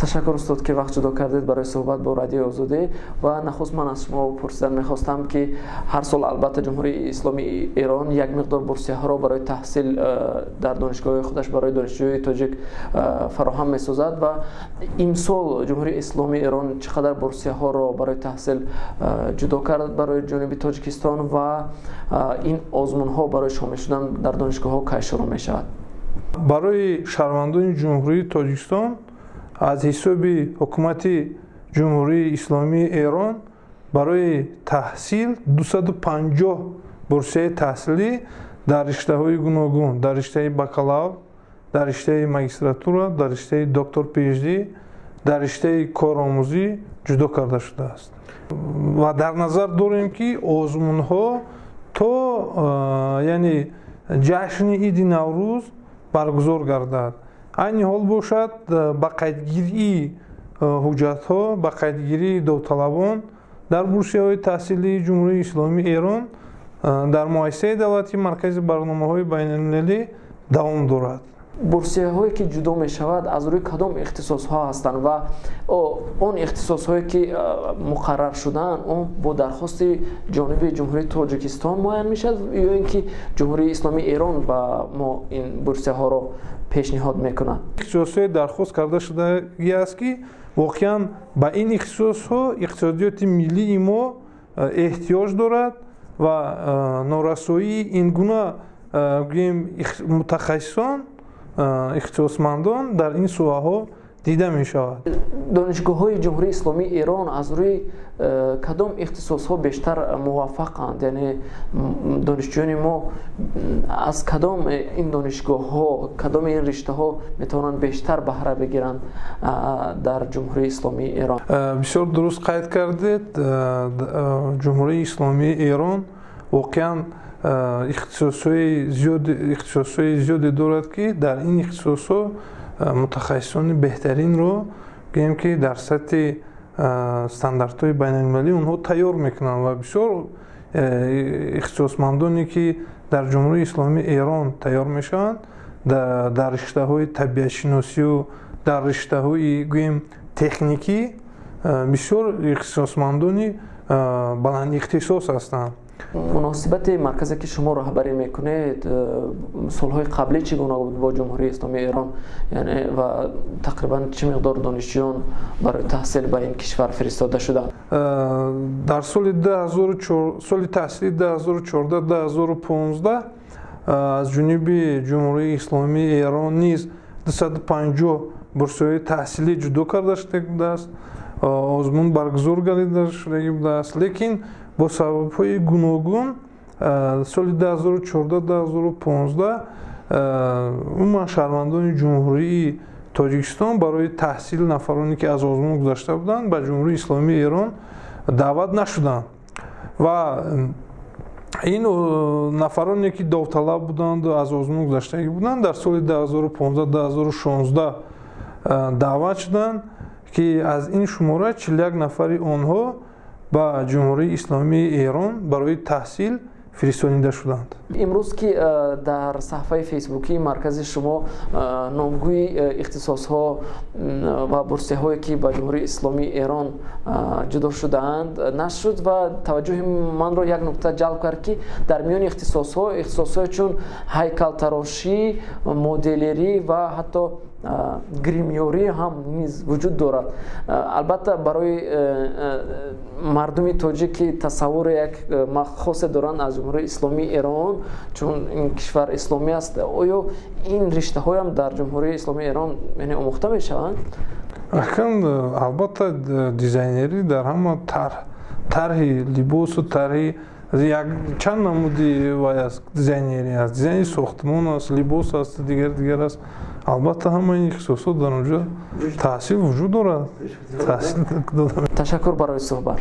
تشکر استاد که وقت جدا کردید برای صحبت با رادیو آزادی. و نخست من از شما پرسیدن میخواستم که هر سال البته جمهوری اسلامی ایران یک مقدار بورسیه ها را برای تحصیل در دانشگاه خودش برای دانشجوی تاجیک فراهم میسازد و این سال جمهوری اسلامی ایران چقدر بورسیه ها را برای تحصیل جدا کرد برای جنوب تاجیکستان و این آزمون ها برای شامل شدن در دانشگاه ها کی شروع می شود؟ برای شهروندان جمهوری تاجیکستان از حساب حکومت جمهوری اسلامی ایران برای تحصیل 250 بورسیه تحصیلی در رشته‌های گوناگون، در رشته بکالور، در رشته ماگістراتура، در رشته دکتر PhD، در رشته کارآموزی جدا کرده شده است. و در نظر داریم که آزمون‌ها تا یعنی جشن عید نوروز برگزار گردد. این حال باشد با قیدگیری حجت‌ها، با قیدگیری داوطلبان در بورسیه‌های تحصیلی جمهوری اسلامی ایران در مؤسسه دولتی مرکز برنامه‌های بین‌المللی دوام دارد. بورسیه هایی که جدا می شود از روی کدام اختصاص ها هستند و اون اختصاص هایی که مقرر شدن اون با درخواست جانب جمهوری تاجیکستان معین می شود یا اینکه جمهوری اسلامی ایران با ما این بورسیه ها را پیشنهاد میکنند؟ اختصاص های درخواست کرده شده است که واقعا با این اختصاص ها اقتصادیات ملی ما احتیاج دارد و نارسایی این گونه متخصصان اختصاصمندان در این سوحه ها دیده می شود. دانشگاه های جمهوری اسلامی ایران از روی کدام اختصاص ها بیشتر موفقند؟ یعنی دانشجویان ما از کدام این دانشگاه ها، کدام این رشته ها میتونن بیشتر بهره بگیرند در جمهوری اسلامی ایران؟ بسیار درست قید کردید. جمهوری اسلامی ایران واقعا اختصاص‌های زیادی دارد که در این اختصاص‌ها متخصصان بهترین رو بگیم که در سطح استانداردهای بین‌المللی اونها تیار میکنند و بسیار اختصاصمندانی که در جمهوری اسلامی ایران تیار میشوند در رشته‌های طبیعت شناسی و در رشته‌های گویم تکنیکی بسیار اختصاصمندانی بلند اختصاص هستند. مناسبت مرکزی که شما رهبری میکنید سالهای قبلی چگونه بود با جمهوری اسلامی ایران، یعنی و تقریبا چه مقدار دانشجویان برای تحصیل به این کشور فرستاده شدند؟ در سال تحصیلی 2014-2015 از جانب جمهوری اسلامی ایران نیز 250 بورسیه تحصیلی جدا کرده شده است. آزمون برگزار گردیده شده بوده است، لیکن با سبب‌های گوناگون سال 2014-2015 عموما شهروندان جمهوری تاجیکستان برای تحصیل نفرانی که از آزمون گذشته بودند به جمهوری اسلامی ایران دعوت نشدند و این نفرانی که داوطلب بودند و از آزمون گذشته بودند در سال 2015-2016 دعوت شدند که از این شماره 41 نفری آنها با جمهوری اسلامی ایران برای تحصیل فرستانیده شدند. امروز که در صفحه فیسبوکی مرکز شما نامگوی اختصاص ها و بورسیه هایی که با جمهوری اسلامی ایران جدا شدند نشر شد و توجه من را یک نکته جلب کرد که در میان اختصاص های چون هیکل تراشی، مدلری و حتی گریمیوری هم نیز وجود دارد. البته برای مردم تاجیک تصور یک خاص دارند از جمهوری اسلامی ایران چون این کشور اسلامی است، آیا این رشته های هم در جمهوری اسلامی ایران یعنی آموخته می شوند؟ البته دیزاینری در همه طرح لباس و طرح یک چند نمودی است. دیزاینری است، دیزاین ساختمان است، لباس است، دیگر است. البته همه این اختصاصات در اونجا تحصیل وجود دارد. تشکر برای صحبت.